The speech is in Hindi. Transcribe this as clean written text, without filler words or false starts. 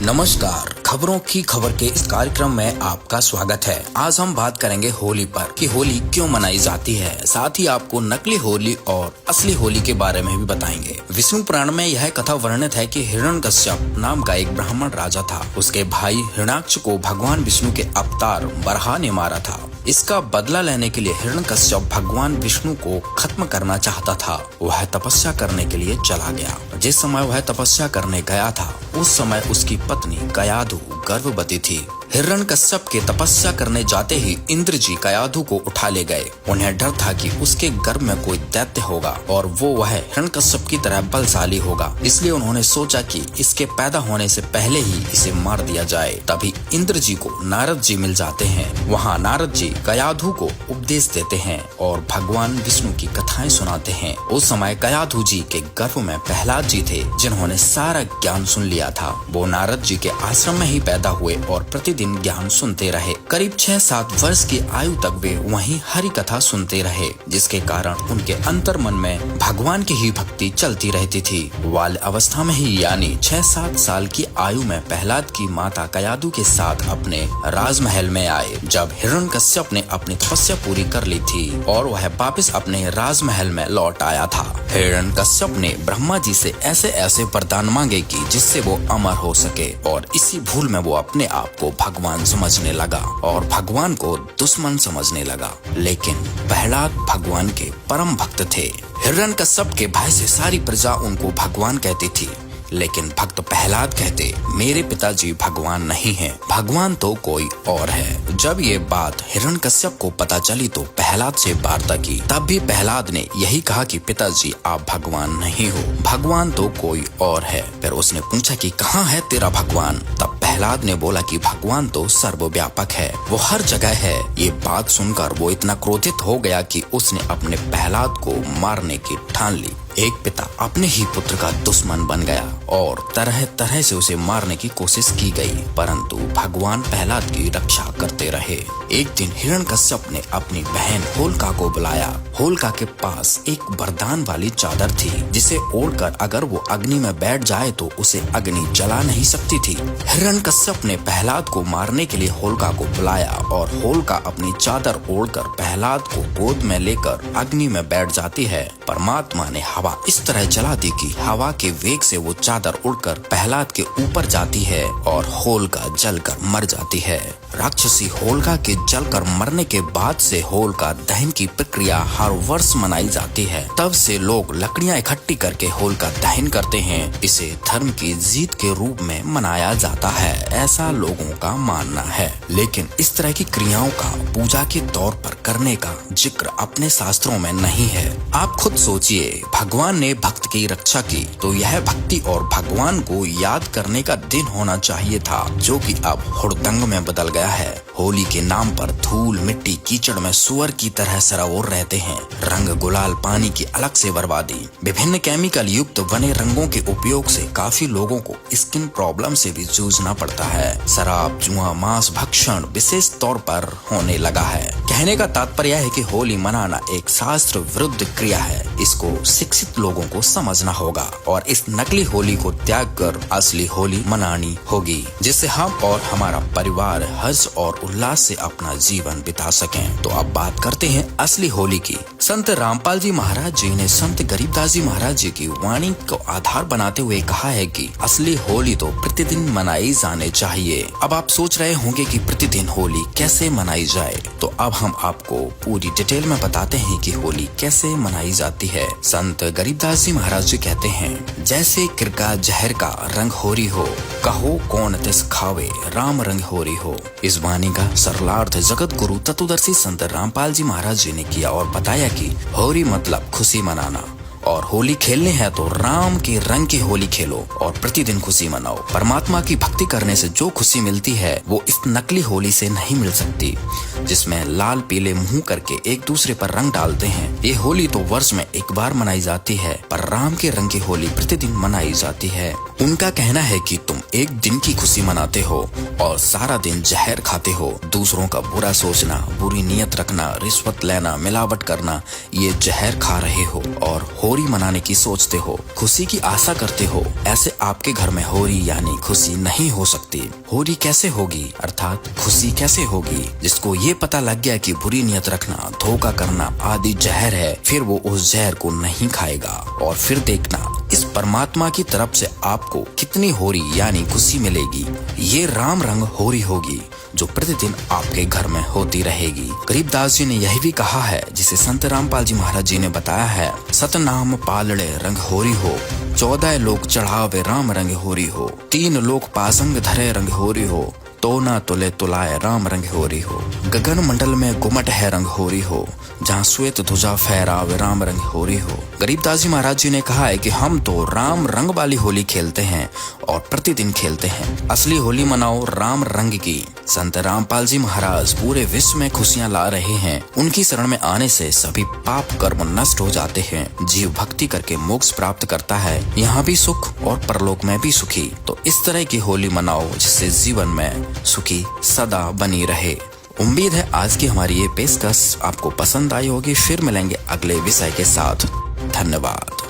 नमस्कार, खबरों की खबर के इस कार्यक्रम में आपका स्वागत है। आज हम बात करेंगे होली पर कि होली क्यों मनाई जाती है। साथ ही आपको नकली होली और असली होली के बारे में भी बताएंगे। विष्णु पुराण में यह कथा वर्णित है कि हिरण्यकश्यप नाम का एक ब्राह्मण राजा था। उसके भाई हिरण्याक्ष को भगवान विष्णु के अवतार बराह ने मारा था। इसका बदला लेने के लिए हिरण्यकश्यप भगवान विष्णु को खत्म करना चाहता था। वह तपस्या करने के लिए चला गया। जिस समय वह तपस्या करने गया था उस समय उसकी पत्नी कयाधु गर्भवती थी। हिरण्यकश्यप के तपस्या करने जाते ही इंद्र जी कयाधु को उठा ले गए। उन्हें डर था कि उसके गर्भ में कोई दैत्य होगा और वह हिरण्यकश्यप की तरह बलशाली होगा। इसलिए उन्होंने सोचा कि इसके पैदा होने से पहले ही इसे मार दिया जाए। तभी इंद्र जी को नारद जी मिल जाते हैं। वहाँ नारद जी कयाधु को उपदेश देते हैं और भगवान विष्णु की कथाएं सुनाते हैं। उस समय कयाधु जी के गर्भ में प्रहलाद जी थे, जिन्होंने सारा ज्ञान सुन लिया था। वो नारद जी के आश्रम में ही पैदा हुए और प्रतिदिन ज्ञान सुनते रहे। करीब 6-7 वर्ष की आयु तक वे वहीं हरि कथा सुनते रहे, जिसके कारण उनके अंतर मन में भगवान की ही भक्ति चलती रहती थी। बाल अवस्था में ही यानी 6-7 साल की आयु में प्रहलाद की माता कयाधु के साथ अपने राजमहल में आए। जब हिरण्यकश्यप ने अपनी तपस्या पूरी कर ली थी और वह वापस अपने राजमहल में लौट आया था, हिरण्यकश्यप ने ब्रह्मा जी से ऐसे ऐसे वरदान मांगे कि जिससे वो अमर हो सके, और इसी भूल में वो अपने आप को भगवान समझने लगा और भगवान को दुश्मन समझने लगा। लेकिन प्रहलाद भगवान के परम भक्त थे। हिरण्यकश्यप के भय से सारी प्रजा उनको भगवान कहती थी, लेकिन भक्त प्रहलाद कहते, मेरे पिताजी भगवान नहीं हैं, भगवान तो कोई और है। जब ये बात हिरण्यकश्यप को पता चली तो प्रहलाद से वार्ता की। तब भी प्रहलाद ने यही कहा कि पिताजी आप भगवान नहीं हो, भगवान तो कोई और है। फिर उसने पूछा कि कहाँ है तेरा भगवान। तब प्रहलाद ने बोला कि भगवान तो सर्वव्यापक है, वो हर जगह है। ये बात सुनकर वो इतना क्रोधित हो गया कि उसने अपने प्रहलाद को मारने की ठान ली। एक पिता अपने ही पुत्र का दुश्मन बन गया और तरह तरह से उसे मारने की कोशिश की गई, परंतु भगवान प्रहलाद की रक्षा करते रहे। एक दिन हिरण्यकश्यप ने अपनी बहन होलिका को बुलाया। होलिका के पास एक वरदान वाली चादर थी, जिसे ओढ़कर अगर वो अग्नि में बैठ जाए तो उसे अग्नि जला नहीं सकती थी। हिरण्यकश्यप ने प्रहलाद को मारने के लिए होलिका को बुलाया और होलिका अपनी चादर ओढ़कर प्रहलाद को गोद में लेकर अग्नि में बैठ जाती है। परमात्मा ने हवा इस तरह चला दी कि हवा के वेग से वो चादर उड़कर प्रहलाद के ऊपर जाती है और होलिका जलकर मर जाती है। राक्षसी होलिका के जलकर मरने के बाद से होलिका दहन की प्रक्रिया हर वर्ष मनाई जाती है। तब से लोग लकड़ियां इकट्ठी करके होलिका दहन करते हैं। इसे धर्म की जीत के रूप में मनाया जाता है, ऐसा लोगों का मानना है। लेकिन इस तरह की क्रियाओं का पूजा के तौर पर करने का जिक्र अपने शास्त्रों में नहीं है। आप खुद सोचिए, भगवान ने भक्त की रक्षा की तो यह भक्ति और भगवान को याद करने का दिन होना चाहिए था, जो कि अब हुड़दंग में बदल गया है। होली के नाम पर धूल मिट्टी कीचड़ में सुअर की तरह सराबोर रहते हैं। रंग गुलाल पानी की अलग से बर्बादी, विभिन्न केमिकल युक्त बने रंगों के उपयोग से काफी लोगों को स्किन प्रॉब्लम से भी जूझना पड़ता है। शराब जुआ मांस भक्षण विशेष तौर पर होने लगा है। कहने का तात्पर्य है कि होली मनाना एक शास्त्र विरुद्ध क्रिया है। इसको शिक्षित लोगों को समझना होगा और इस नकली होली को त्याग कर असली होली मनानी होगी, जिससे हम और हमारा परिवार हर्ष और उल्लास से अपना जीवन बिता सकें। तो अब बात करते हैं असली होली की। संत रामपाल जी महाराज जी ने संत गरीबदास जी महाराज जी की वाणी को आधार बनाते हुए कहा है कि असली होली तो प्रतिदिन मनाई जाने चाहिए। अब आप सोच रहे होंगे कि प्रतिदिन होली कैसे मनाई जाए, तो अब हम आपको पूरी डिटेल में बताते हैं कि होली कैसे मनाई जाती है। संत गरीबदास जी महाराज जी कहते हैं, जैसे किरका जहर का रंग होरी हो, कहो कौन तिस खावे राम रंग होरी हो। इस वाणी का सरलार्थ जगत गुरु तत्वदर्शी संत रामपाल जी महाराज जी ने किया और बताया कि होली मतलब खुशी मनाना, और होली खेलने है तो राम के रंग की होली खेलो और प्रतिदिन खुशी मनाओ। परमात्मा की भक्ति करने से जो खुशी मिलती है वो इस नकली होली से नहीं मिल सकती, जिसमें लाल पीले मुंह करके एक दूसरे पर रंग डालते हैं। ये होली तो वर्ष में एक बार मनाई जाती है, पर राम के रंग की होली प्रतिदिन मनाई जाती है। उनका कहना है कि तुम एक दिन की खुशी मनाते हो और सारा दिन जहर खाते हो। दूसरों का बुरा सोचना, बुरी नीयत रखना, रिश्वत लेना, मिलावट करना, ये जहर खा रहे हो। और होली मनाने की सोचते हो, खुशी की आशा करते हो, ऐसे आपके घर में होली यानी खुशी नहीं हो सकती। होली कैसे होगी अर्थात खुशी कैसे होगी? जिसको ये पता लग गया कि बुरी नियत रखना, धोखा करना आदि जहर है, फिर वो उस जहर को नहीं खाएगा। और फिर देखना इस परमात्मा की तरफ से आपको कितनी होली यानी खुशी मिलेगी। ये राम रंग होली होगी जो प्रतिदिन आपके घर में होती रहेगी। गरीबदास जी ने यही भी कहा है, जिसे संत रामपाल जी महाराज जी ने बताया है, सतनाम पालड़े रंग होरी हो, 14 लोग चढ़ावे राम रंग होरी हो, 3 लोग पासंग धरे रंग होरी हो, तो ना तुले तुलाए राम रंग होरी हो। गगन मंडल में गुमट है रंग होरी हो, जहाँ श्वेत ध्वजा फहरावे राम रंग होरी हो। गरीबदास जी महाराज जी ने कहा है कि हम तो राम रंग वाली होली खेलते हैं और प्रतिदिन खेलते हैं। असली होली मनाओ राम रंग की। संत रामपाल जी महाराज पूरे विश्व में खुशियां ला रहे हैं। उनकी शरण में आने से सभी पाप कर्म नष्ट हो जाते हैं। जीव भक्ति करके मोक्ष प्राप्त करता है, यहाँ भी सुख और परलोक में भी सुखी। तो इस तरह की होली मनाओ जिससे जीवन में सुखी सदा बनी रहे। उम्मीद है आज की हमारी ये पेशकश आपको पसंद आई होगी। फिर मिलेंगे अगले विषय के साथ। धन्यवाद।